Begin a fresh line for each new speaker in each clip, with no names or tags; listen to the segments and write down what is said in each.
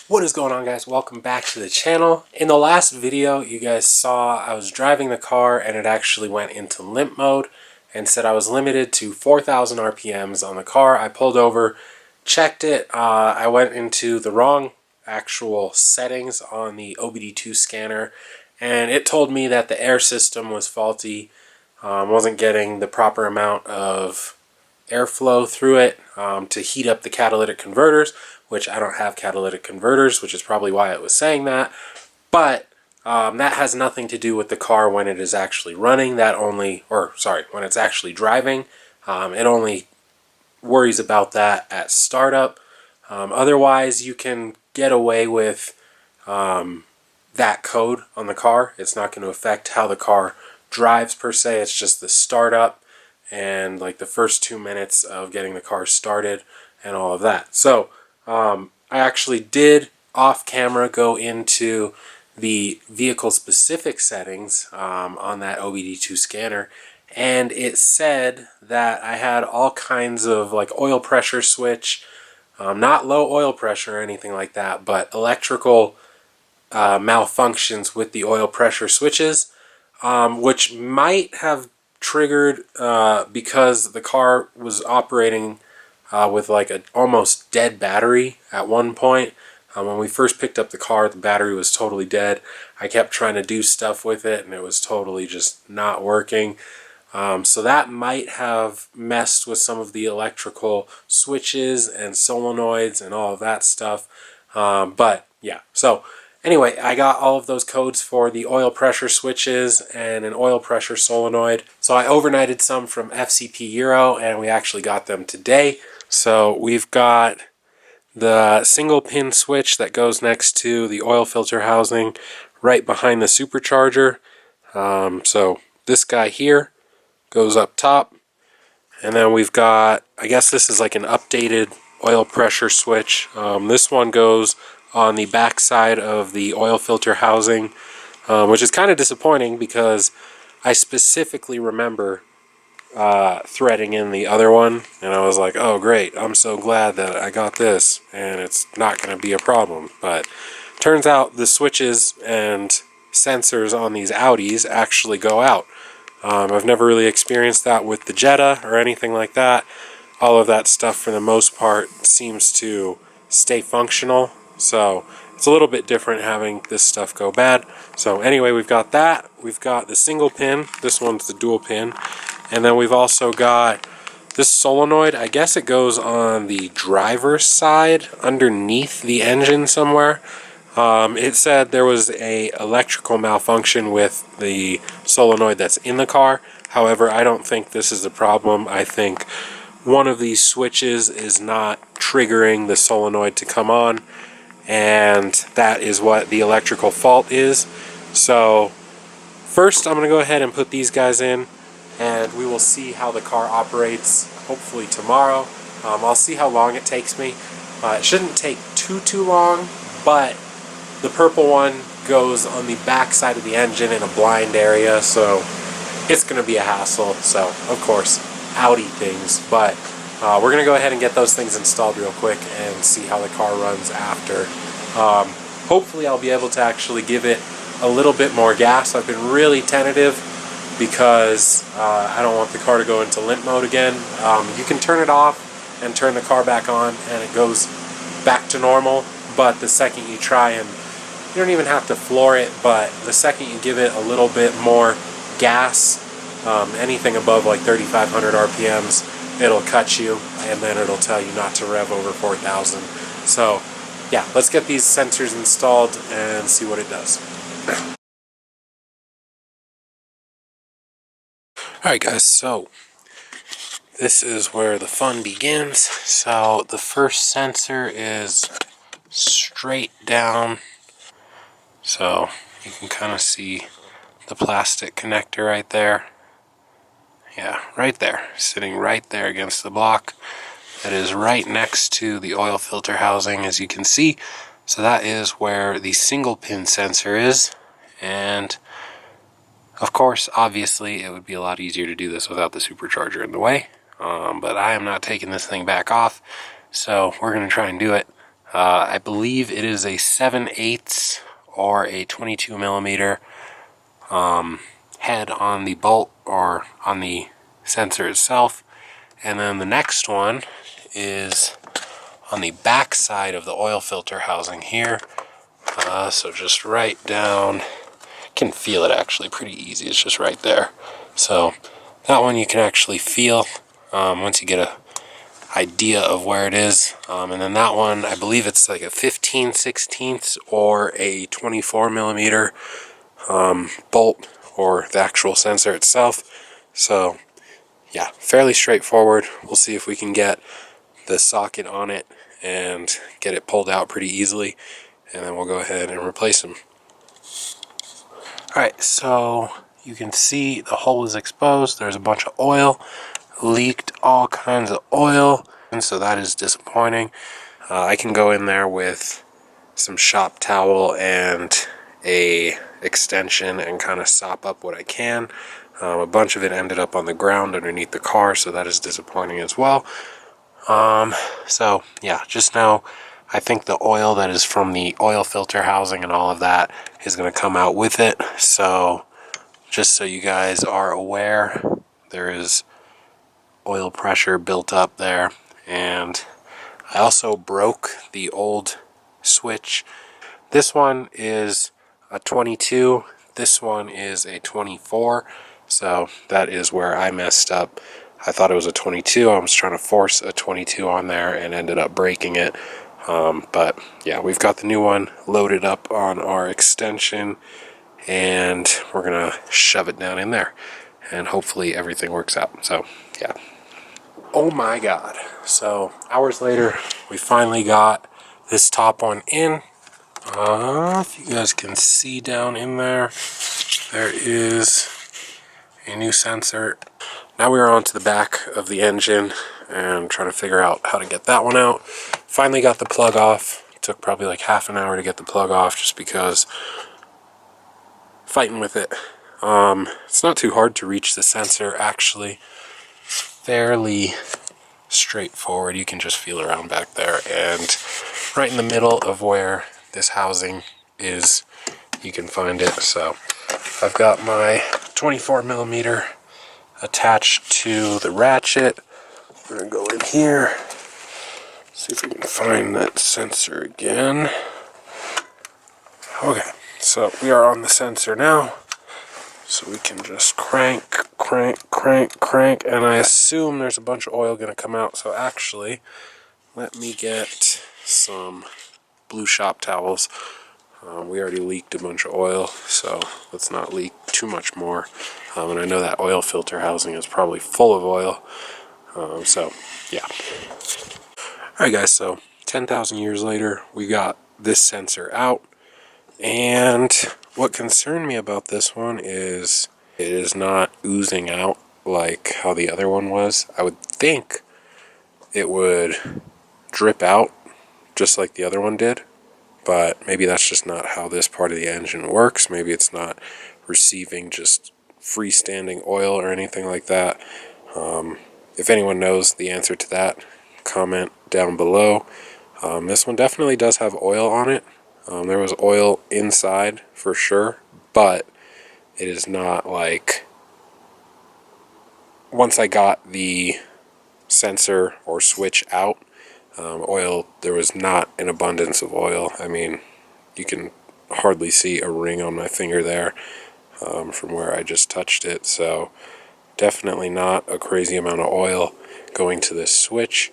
What is going on, guys? Welcome back to the channel. In the last video you guys saw I was driving the car and it actually went into limp mode and said I was limited to 4,000 RPMs on the car. I pulled over, checked it. I went into the wrong actual settings on the OBD2 scanner and it told me that the air system was faulty, wasn't getting the proper amount of airflow through it to heat up the catalytic converters, which I don't have catalytic converters, which is probably why it was saying that. But that has nothing to do with the car when it is actually running. When it's actually driving. It only worries about that at startup. Otherwise, you can get away with that code on the car. It's not going to affect how the car drives per se. It's just the startup and like the first 2 minutes of getting the car started and all of that. So I actually did off camera go into the vehicle specific settings on that OBD2 scanner, and it said that I had all kinds of like oil pressure switch, not low oil pressure or anything like that, but electrical malfunctions with the oil pressure switches, which might have triggered because the car was operating with like an almost dead battery at one point. When we first picked up the car, the battery was totally dead. I kept trying to do stuff with it and it was totally just not working. So that might have messed with some of the electrical switches and solenoids and all of that stuff. But yeah, so anyway, I got all of those codes for the oil pressure switches and an oil pressure solenoid. So I overnighted some from FCP Euro and we actually got them today. So we've got the single pin switch that goes next to the oil filter housing right behind the supercharger. So this guy here goes up top. And then we've got, I guess this is like an updated oil pressure switch. This one goes on the back side of the oil filter housing, which is kind of disappointing because I specifically remember threading in the other one, and I was like, oh great, I'm so glad that I got this and it's not going to be a problem. But turns out the switches and sensors on these Audis actually go out. I've never really experienced that with the Jetta or anything like that. All of that stuff for the most part seems to stay functional, so it's a little bit different having this stuff go bad. So anyway, we've got that. We've got the single pin. This one's the dual pin. And then we've also got this solenoid. I guess it goes on the driver's side underneath the engine somewhere. It said there was a electrical malfunction with the solenoid that's in the car. However, I don't think this is the problem. I think one of these switches is not triggering the solenoid to come on, and that is what the electrical fault is. So first I'm going to go ahead and put these guys in, and we will see how the car operates hopefully tomorrow. I'll see how long it takes me. It shouldn't take too long, but the purple one goes on the back side of the engine in a blind area, so it's going to be a hassle. So of course, Audi things, but we're going to go ahead and get those things installed real quick and see how the car runs after. Hopefully I'll be able to actually give it a little bit more gas. I've been really tentative because I don't want the car to go into limp mode again. You can turn it off and turn the car back on and it goes back to normal, but the second you try, and you don't even have to floor it, but the second you give it a little bit more gas, anything above like 3,500 RPMs, it'll cut you, and then it'll tell you not to rev over 4,000. So yeah, let's get these sensors installed and see what it does. Alright guys, so this is where the fun begins. So the first sensor is straight down, so you can kind of see the plastic connector right there. Yeah, right there, sitting right there against the block. That is right next to the oil filter housing, as you can see. So that is where the single pin sensor is, and of course, obviously, it would be a lot easier to do this without the supercharger in the way, but I am not taking this thing back off. So we're going to try and do it. I believe it is a 7/8 or a 22 millimeter head on the bolt or on the sensor itself. And then the next one is on the back side of the oil filter housing here. So just right down, can feel it actually pretty easy. It's just right there. So that one you can actually feel once you get a idea of where it is. And then that one, I believe it's like a 15/16 or a 24 millimeter bolt, or the actual sensor itself. So yeah, fairly straightforward. We'll see if we can get the socket on it and get it pulled out pretty easily, and then we'll go ahead and replace them. Alright, so you can see the hole is exposed. There's a bunch of oil, leaked all kinds of oil, and so that is disappointing. I can go in there with some shop towel and a extension and kind of sop up what I can. A bunch of it ended up on the ground underneath the car, so that is disappointing as well. So yeah, just know I think the oil that is from the oil filter housing and all of that is going to come out with it. So just so you guys are aware, there is oil pressure built up there. And I also broke the old switch. This one is a 22, this one is a 24, so that is where I messed up. I thought it was a 22. I was trying to force a 22 on there and ended up breaking it. But yeah, we've got the new one loaded up on our extension, and we're gonna shove it down in there, and hopefully everything works out. So yeah. Oh my god. So hours later, we finally got this top one in. If you guys can see down in there, there is a new sensor. Now we are on to the back of the engine and trying to figure out how to get that one out. Finally got the plug off. It took probably like half an hour to get the plug off just because fighting with it. It's not too hard to reach the sensor, actually. Fairly straightforward. You can just feel around back there, and right in the middle of where this housing is, you can find it. So I've got my 24 millimeter attached to the ratchet. I'm gonna go in here, see if we can find that sensor again. Okay, so we are on the sensor now, so we can just crank, and I assume there's a bunch of oil gonna come out. So actually, let me get some blue shop towels. We already leaked a bunch of oil, so let's not leak too much more. And I know that oil filter housing is probably full of oil. So yeah. Alright guys, so 10,000 years later, we got this sensor out. And what concerned me about this one is it is not oozing out like how the other one was. I would think it would drip out just like the other one did, but maybe that's just not how this part of the engine works. Maybe it's not receiving just freestanding oil or anything like that. If anyone knows the answer to that, comment down below. This one definitely does have oil on it. There was oil inside for sure, but it is not like, once I got the sensor or switch out, oil, there was not an abundance of oil. I mean, you can hardly see a ring on my finger there from where I just touched it. So definitely not a crazy amount of oil going to this switch.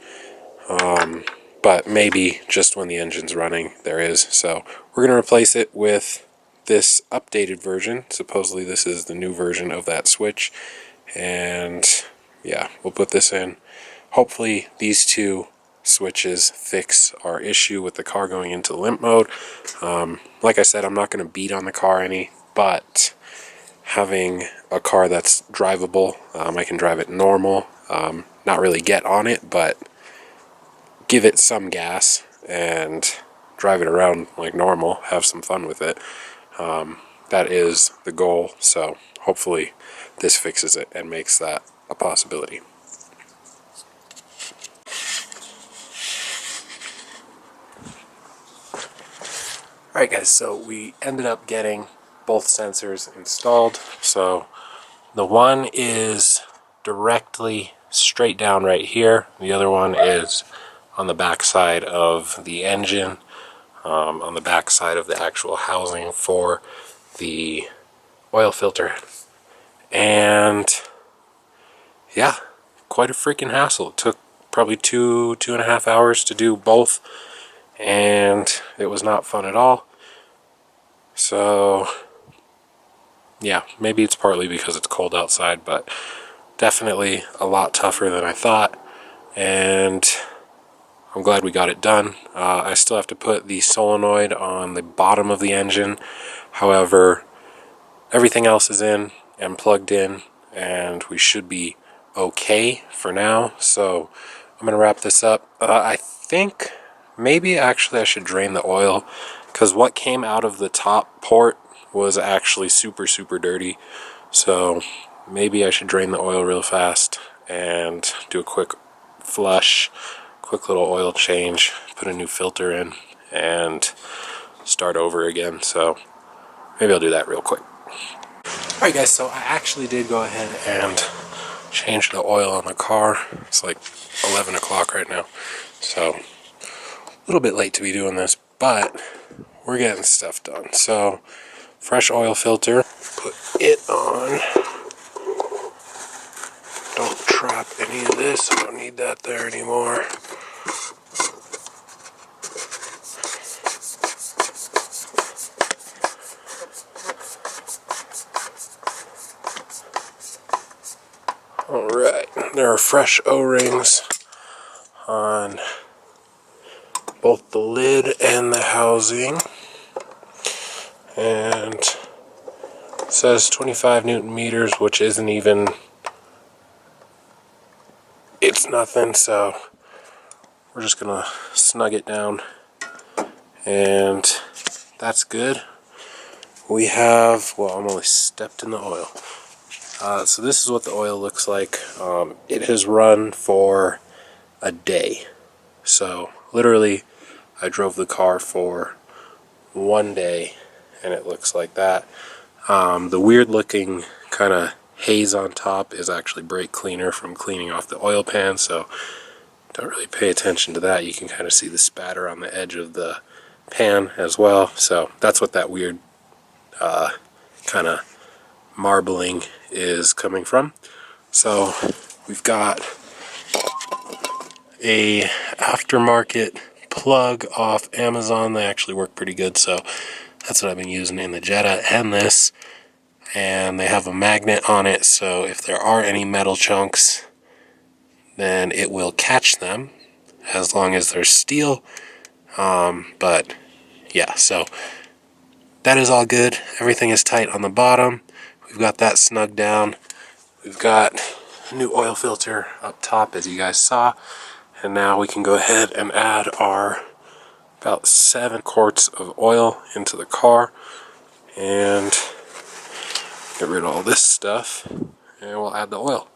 But maybe just when the engine's running there is. So we're going to replace it with this updated version. Supposedly this is the new version of that switch. And yeah, we'll put this in. Hopefully these two switches fix our issue with the car going into limp mode. Like I said, I'm not going to beat on the car any, but having a car that's drivable, I can drive it normal, not really get on it, but give it some gas and drive it around like normal, have some fun with it. That is the goal, so hopefully this fixes it and makes that a possibility. Alright guys, so we ended up getting both sensors installed. So the one is directly straight down right here. The other one is on the back side of the engine, on the back side of the actual housing for the oil filter. And yeah, quite a freaking hassle. It took probably two and a half hours to do both, and it was not fun at all. So yeah, maybe it's partly because it's cold outside, but definitely a lot tougher than I thought, and I'm glad we got it done. I still have to put the solenoid on the bottom of the engine. However, everything else is in and plugged in, and we should be okay for now. So I'm gonna wrap this up. I think maybe actually I should drain the oil, because what came out of the top port was actually super dirty. So maybe I should drain the oil real fast and do a quick flush, quick little oil change, put a new filter in, and start over again. So maybe I'll do that real quick. Alright guys, so I actually did go ahead and change the oil on the car. It's like 11 o'clock right now, so a little bit late to be doing this, but we're getting stuff done. So fresh oil filter, put it on. Don't trap any of this, I don't need that there anymore. Alright, there are fresh O-rings on both the lid and the housing, and it says 25 Newton meters, which isn't even, it's nothing, so we're just gonna snug it down, and that's good. We have, well, I'm only stepped in the oil. So this is what the oil looks like. It has run for a day. So literally I drove the car for one day and it looks like that. The weird looking kind of haze on top is actually brake cleaner from cleaning off the oil pan, so don't really pay attention to that. You can kind of see the spatter on the edge of the pan as well. So that's what that weird kind of marbling is coming from. So we've got a aftermarket plug off Amazon. They actually work pretty good, so that's what I've been using in the Jetta and this. And they have a magnet on it, so if there are any metal chunks, then it will catch them as long as they're steel. But yeah, so that is all good. Everything is tight on the bottom. We've got that snug down. We've got a new oil filter up top, as you guys saw. And now we can go ahead and add our about 7 quarts of oil into the car and get rid of all this stuff, and we'll add the oil.